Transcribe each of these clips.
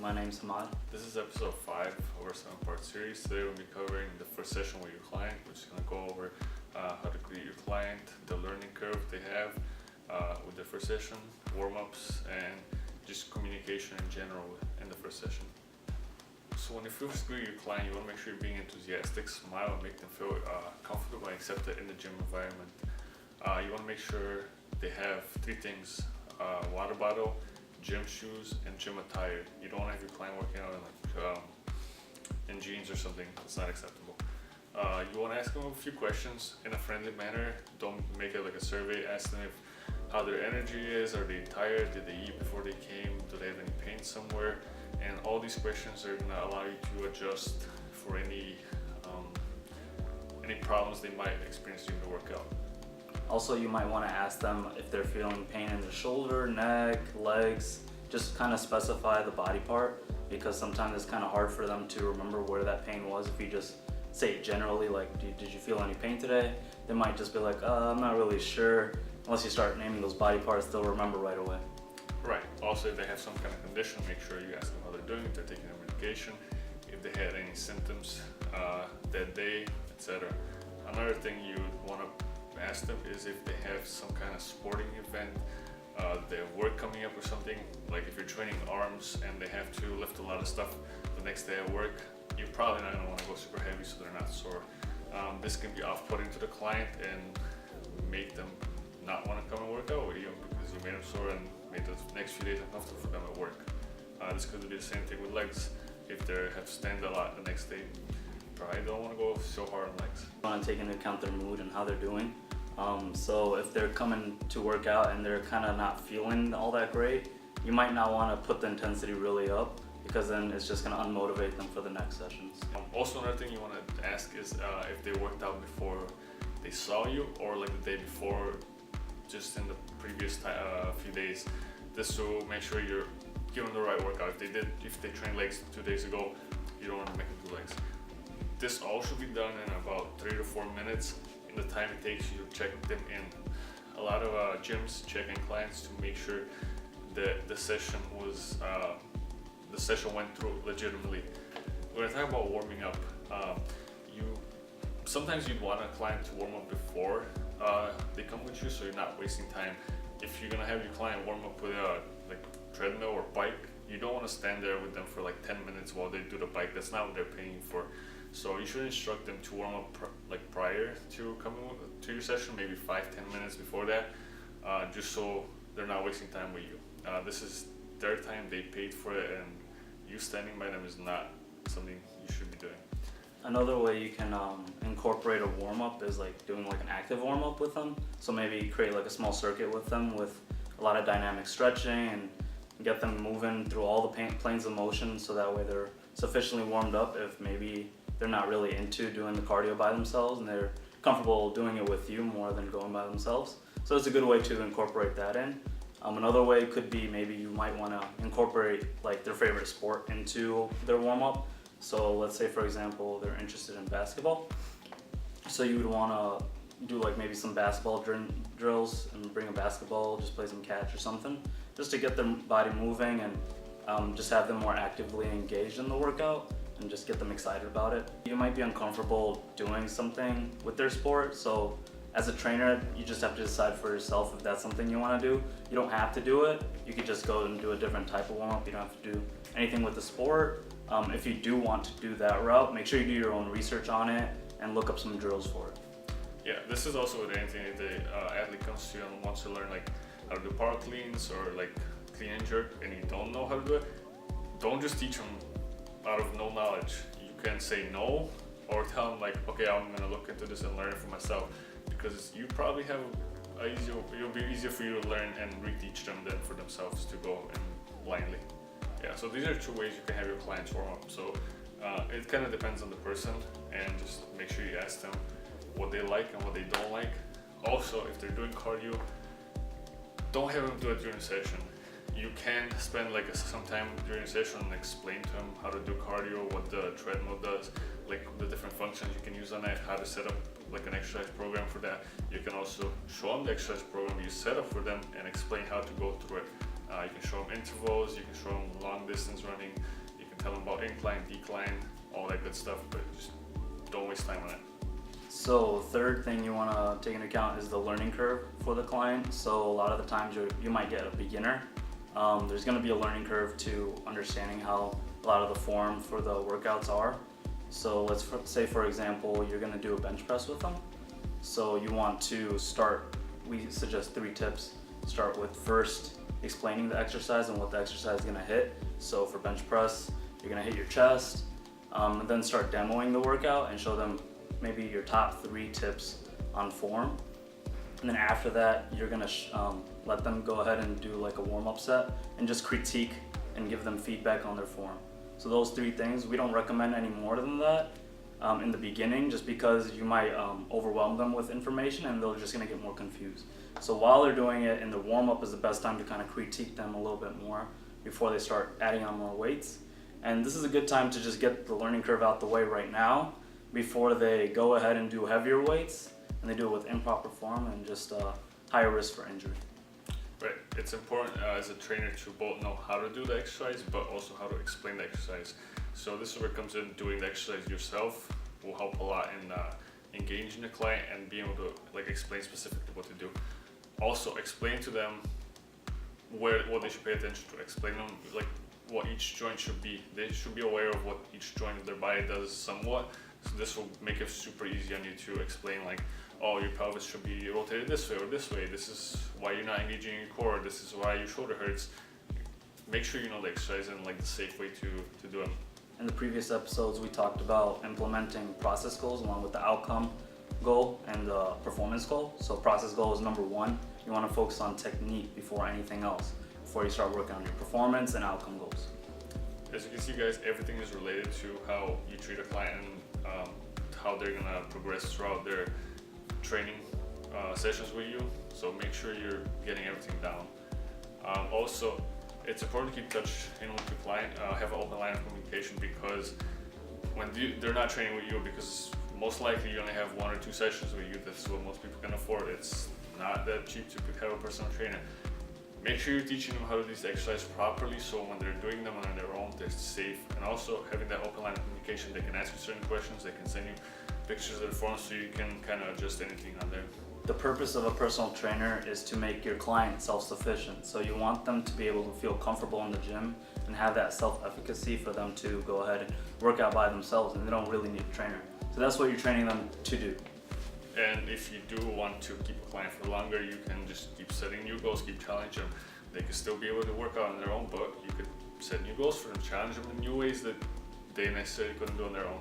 My name's Hamad. This is episode 5 of our 7-part series. Today we'll be covering the first session with your client, which is going to go over how to greet your client, the learning curve they have with the first session, warm-ups, and just communication in general in the first session. So when you first greet your client, you want to make sure you're being enthusiastic, smile, and make them feel comfortable and accepted in the gym environment. You want to make sure they have 3 things: water bottle, gym shoes, and gym attire. You don't want to have your client working out in jeans or something. That's not acceptable. You want to ask them a few questions in a friendly manner. Don't make it like a survey. Ask them how their energy is. Are they tired? Did they eat before they came? Do they have any pain somewhere? And all these questions are going to allow you to adjust for any problems they might experience during the workout. Also, you might want to ask them if they're feeling pain in their shoulder, neck, legs. Just kind of specify the body part, because sometimes it's kind of hard for them to remember where that pain was. If you just say it generally, like, did you feel any pain today? They might just be like, I'm not really sure. Unless you start naming those body parts, they'll remember right away. Right. Also, if they have some kind of condition, make sure you ask them how they're doing, if they're taking their medication, if they had any symptoms that day, etc. Another thing you want to ask them is if they have some kind of sporting event, their work coming up or something. Like if you're training arms and they have to lift a lot of stuff the next day at work, you're probably not going to want to go super heavy so they're not sore. This can be off-putting to the client and make them not want to come and work out with you because you made them sore and made the next few days uncomfortable for them at work. This could be the same thing with legs. If they have to stand a lot the next day, probably don't want to go so hard on legs. You want to take into account their mood and how they're doing. So if they're coming to work out and they're kind of not feeling all that great, you might not want to put the intensity really up, because then it's just going to unmotivate them for the next sessions. Also, another thing you want to ask is if they worked out before they saw you, or like the day before, just in the previous few days. This will make sure you're giving the right workout. If they trained legs 2 days ago, you don't want to make them do legs. This all should be done in about 3 to 4 minutes in the time it takes you to check them in. A lot of gyms check in clients to make sure that the session went through legitimately. When I talk about warming up, sometimes you'd want a client to warm up before they come with you, so you're not wasting time. If you're gonna have your client warm up with a treadmill or bike, you don't want to stand there with them for like 10 minutes while they do the bike. That's not what they're paying for. So you should instruct them to warm up prior to coming to your session, maybe 5-10 minutes before that, just so they're not wasting time with you. This is their time, they paid for it, and you standing by them is not something you should be doing. Another way you can incorporate a warm-up is like doing like an active warm-up with them. So maybe create like a small circuit with them with a lot of dynamic stretching and get them moving through all the planes of motion, so that way they're sufficiently warmed up if maybe they're not really into doing the cardio by themselves and they're comfortable doing it with you more than going by themselves. So it's a good way to incorporate that in. Another way could be maybe you might want to incorporate like their favorite sport into their warm-up. So let's say, for example, they're interested in basketball. So you would want to do like maybe some basketball drills and bring a basketball, just play some catch or something, just to get their body moving and just have them more actively engaged in the workout and just get them excited about it. You might be uncomfortable doing something with their sport, so as a trainer, you just have to decide for yourself if that's something you want to do. You don't have to do it. You could just go and do a different type of warm-up. You don't have to do anything with the sport. If you do want to do that route, make sure you do your own research on it and look up some drills for it. Yeah, this is also with anything. If the athlete comes to you and wants to learn like how to do power cleans or like clean and jerk, and you don't know how to do it, don't just teach them out of no knowledge. You can say no, or tell them like, okay, I'm gonna look into this and learn it for myself, because you probably have it'll be easier for you to learn and reteach them than for themselves to go in blindly. Yeah, so these are 2 ways you can have your clients warm up. So it kind of depends on the person, and just make sure you ask them what they like and what they don't like. Also, if they're doing cardio, don't have them do it during the session. You can spend like some time during the session and explain to them how to do cardio, what the treadmill does, like the different functions you can use on it, how to set up like an exercise program for that. You can also show them the exercise program you set up for them and explain how to go through it. You can show them intervals, you can show them long distance running, you can tell them about incline, decline, all that good stuff, but just don't waste time on it. So third thing you want to take into account is the learning curve for the client. So a lot of the times you might get a beginner. There's going to be a learning curve to understanding how a lot of the form for the workouts are. So let's say, for example, you're going to do a bench press with them. So you want to start, we suggest 3 tips. Start with first explaining the exercise and what the exercise is going to hit. So for bench press, you're going to hit your chest, and then start demoing the workout and show them maybe your top 3 tips on form. And then after that, you're gonna let them go ahead and do like a warm-up set and just critique and give them feedback on their form. So those 3 things, we don't recommend any more than that in the beginning, just because you might overwhelm them with information and they're just gonna get more confused. So while they're doing it, in the warm-up is the best time to kind of critique them a little bit more before they start adding on more weights. And this is a good time to just get the learning curve out the way right now before they go ahead and do heavier weights and they do it with improper form and just higher risk for injury. Right, it's important as a trainer to both know how to do the exercise but also how to explain the exercise. So this is where it comes in. Doing the exercise yourself will help a lot in engaging the client and being able to like explain specifically what to do. Also explain to them what they should pay attention to. Explain them like what each joint should be. They should be aware of what each joint of their body does somewhat. So this will make it super easy on you to explain like, oh, your pelvis should be rotated this way or this way. This is why you're not engaging your core. This is why your shoulder hurts. Make sure you know the exercise and like the safe way to do it. In the previous episodes, we talked about implementing process goals along with the outcome goal and the performance goal. So process goal is number 1. You want to focus on technique before anything else, before you start working on your performance and outcome goals. As you can see, guys, everything is related to how you treat a client and how they're gonna progress throughout their training sessions with you. So make sure you're getting everything down. Also, it's important to keep touch with the client, have an open line of communication, because when they're not training with you, because most likely you only have 1 or 2 sessions with you. That's what most people can afford. It's not that cheap to have a personal trainer. Make sure you're teaching them how to do these exercises properly, so when they're doing them on their own, they're safe. And also having that open line of communication, they can ask you certain questions, they can send you pictures of their form so you can kind of adjust anything on there. The purpose of a personal trainer is to make your client self-sufficient. So you want them to be able to feel comfortable in the gym and have that self-efficacy for them to go ahead and work out by themselves, and they don't really need a trainer. So that's what you're training them to do. And if you do want to keep a client for longer, you can just keep setting new goals, keep challenging them. They can still be able to work out on their own, but you could set new goals for them, challenge them in new ways that they necessarily couldn't do on their own.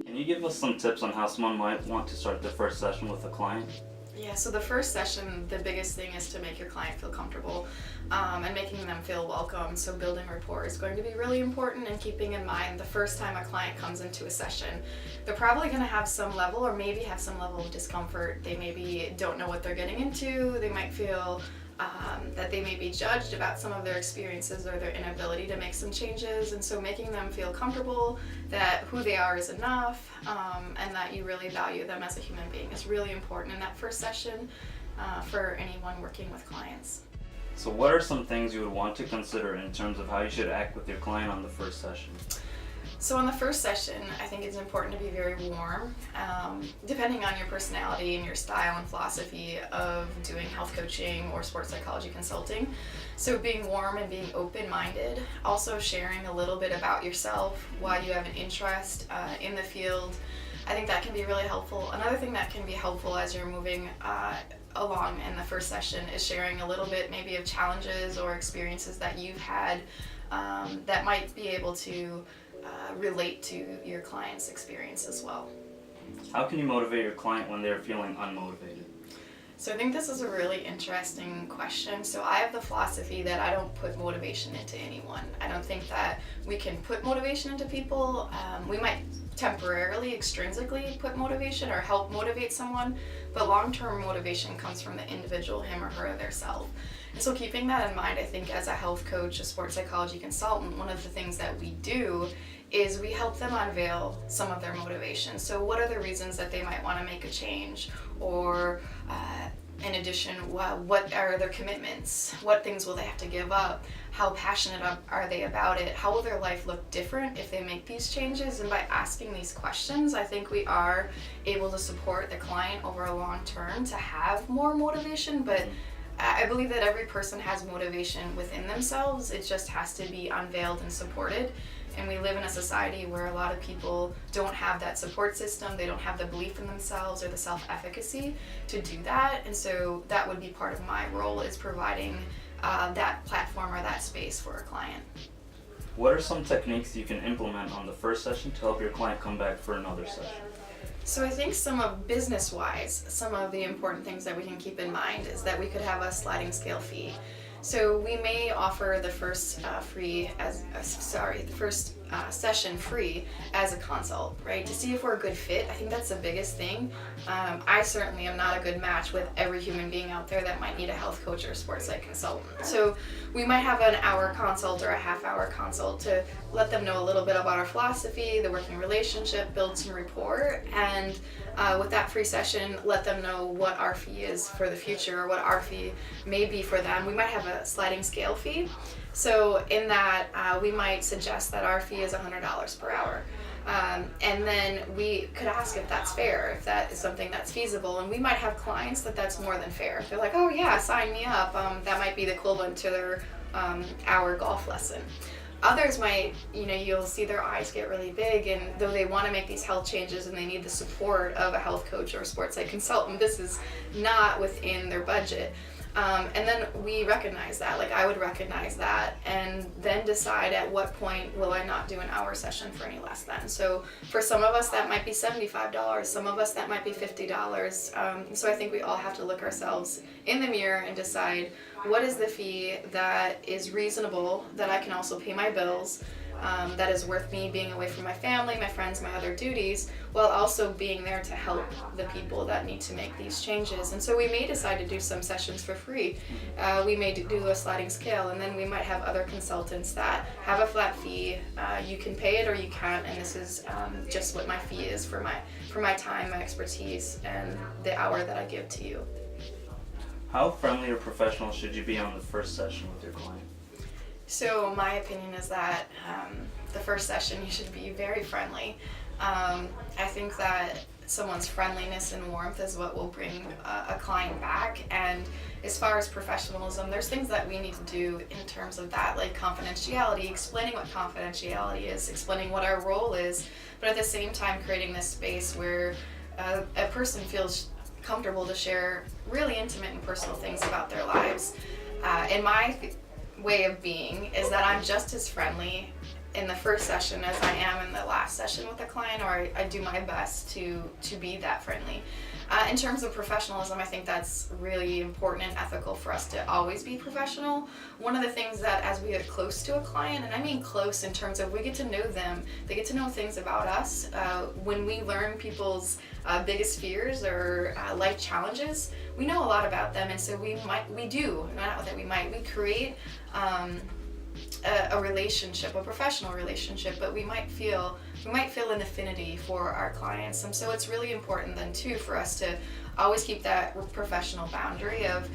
Can you give us some tips on how someone might want to start their first session with a client? Yeah, so the first session, the biggest thing is to make your client feel comfortable and making them feel welcome. So building rapport is going to be really important, and keeping in mind the first time a client comes into a session, they're probably going to have some level or maybe have some level of discomfort. They maybe don't know what they're getting into. They might feel that they may be judged about some of their experiences or their inability to make some changes. And so making them feel comfortable that who they are is enough, and that you really value them as a human being is really important in that first session for anyone working with clients. So what are some things you would want to consider in terms of how you should act with your client on the first session? So on the first session, I think it's important to be very warm, depending on your personality and your style and philosophy of doing health coaching or sports psychology consulting. So being warm and being open-minded, also sharing a little bit about yourself, why you have an interest in the field. I think that can be really helpful. Another thing that can be helpful as you're moving along in the first session is sharing a little bit maybe of challenges or experiences that you've had that might be able to relate to your client's experience as well. How can you motivate your client when they're feeling unmotivated? So I think this is a really interesting question. So I have the philosophy that I don't put motivation into anyone. I don't think that we can put motivation into people. We might temporarily, extrinsically put motivation or help motivate someone, but long-term motivation comes from the individual, him or her, their self. And so keeping that in mind, I think as a health coach, a sports psychology consultant, one of the things that we do is we help them unveil some of their motivations. So what are the reasons that they might want to make a change, or in addition, what are their commitments? What things will they have to give up? How passionate are they about it? How will their life look different if they make these changes? And by asking these questions, I think we are able to support the client over a long term to have more motivation. But I believe that every person has motivation within themselves. It just has to be unveiled and supported. And we live in a society where a lot of people don't have that support system. They don't have the belief in themselves or the self-efficacy to do that. And so that would be part of my role, is providing that platform or that space for a client. What are some techniques you can implement on the first session to help your client come back for another session? So I think business-wise, some of the important things that we can keep in mind is that we could have a sliding scale fee. So we may offer the first session free as a consult, right? To see if we're a good fit. I think that's the biggest thing. I certainly am not a good match with every human being out there that might need a health coach or sports psych consultant. So we might have an hour consult or a half-hour consult to let them know a little bit about our philosophy, the working relationship, build some rapport, and with that free session, let them know what our fee is for the future, or what our fee may be for them. We might have a sliding scale fee. So in that, we might suggest that our fee is $100 per hour. And then we could ask if that's fair, if that is something that's feasible. And we might have clients that's more than fair. They're like, oh yeah, sign me up. That might be the equivalent to their hour golf lesson. Others might, you'll see their eyes get really big, and though they want to make these health changes and they need the support of a health coach or a sports psych consultant, this is not within their budget. And then we recognize that, I would recognize that, and then decide at what point will I not do an hour session for any less than. So for some of us that might be $75, some of us that might be $50. So I think we all have to look ourselves in the mirror and decide what is the fee that is reasonable, that I can also pay my bills, that is worth me being away from my family, my friends, my other duties, while also being there to help the people that need to make these changes. And so we may decide to do some sessions for free. We may do a sliding scale, and then we might have other consultants that have a flat fee. You can pay it or you can't, and this is just what my fee is for my time, my expertise, and the hour that I give to you. How friendly or professional should you be on the first session with your client? So my opinion is that the first session you should be very friendly. I think that someone's friendliness and warmth is what will bring a client back. And as far as professionalism, there's things that we need to do in terms of that, like confidentiality, explaining what confidentiality is, explaining what our role is, but at the same time creating this space where a person feels comfortable to share really intimate and personal things about their lives. In my way of being is that I'm just as friendly in the first session as I am in the last session with a client, or I do my best to be that friendly. In terms of professionalism, I think that's really important and ethical for us to always be professional. One of the things that as we get close to a client, and I mean close in terms of we get to know them, they get to know things about us. When we learn people's biggest fears or life challenges, we know a lot about them, and so we create a relationship, a professional relationship, but we might feel an affinity for our clients. And so it's really important then too for us to always keep that professional boundary of,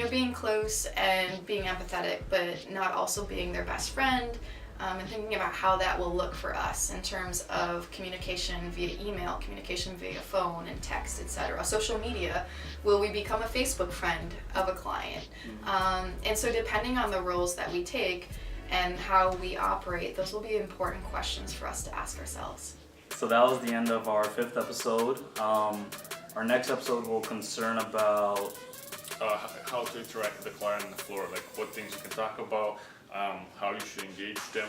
being close and being empathetic, but not also being their best friend, and thinking about how that will look for us in terms of communication via email, communication via phone and text, etc. Social media, will we become a Facebook friend of a client? And so depending on the roles that we take and how we operate, those will be important questions for us to ask ourselves. So that was the end of our 5th episode. Our next episode will concern about how to interact with the client on the floor, like what things you can talk about, how you should engage them,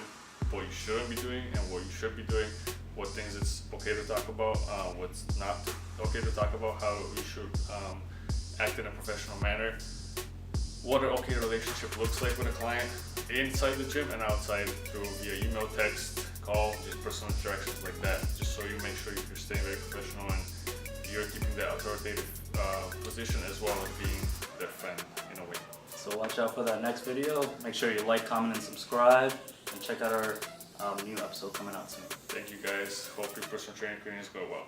what you shouldn't be doing and what you should be doing, what things it's okay to talk about, what's not okay to talk about, how you should act in a professional manner, what an okay relationship looks like with a client inside the gym and outside through via email, text, call, just personal interactions like that, just so you make sure you're staying very professional and you're keeping that authoritative position as well as being their friend in a way. So watch out for that next video. Make sure you like, comment, and subscribe, and check out our a new episode coming out soon. Thank you guys. Hope your personal training trainings go well.